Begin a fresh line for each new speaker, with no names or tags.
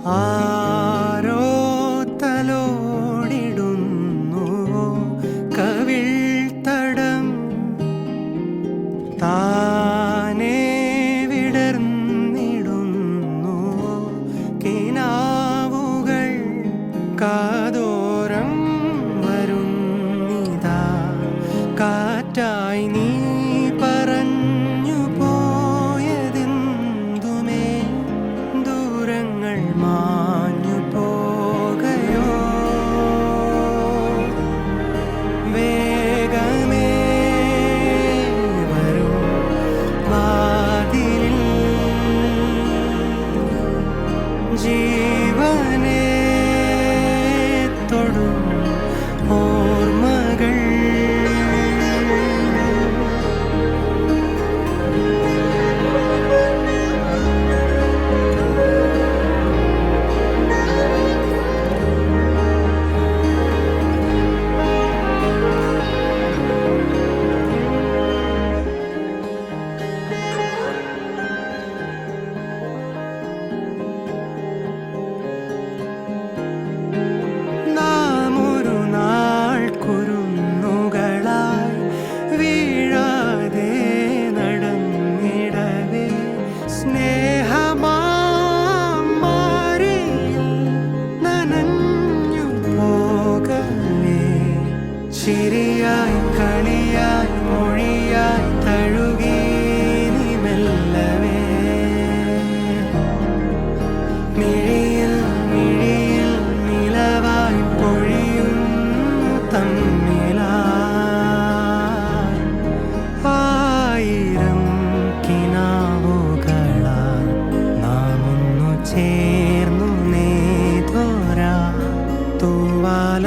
ആരോ തലോടിടുന്നുവോ കവിൾത്തടം താനേ വിടർന്നിടുന്നുവോ കിനാവുകൾ കാതോരം വരുന്നിതാ കാറ്റായി നീ പറഞ്ഞു പോയതെന്തുമേ ദൂരങ്ങൾ മാഞ്ഞു പോകയോ വേഗമേ വരൂ വാതിലിൽ ജീവനേ തൊടും ഓർമ്മകൾ ചിരിയായി കളിയായി മൊഴിയായി തഴുകി നീ മെല്ലവേ മിഴിയിൽ മിഴിയിൽ നിലവായി പൊഴിയുന്നു തമ്മിലായി ആയിരം കിനാവുകളാൽ നാം ഒന്നു ചേർന്നു നേതോരാ തൂവാല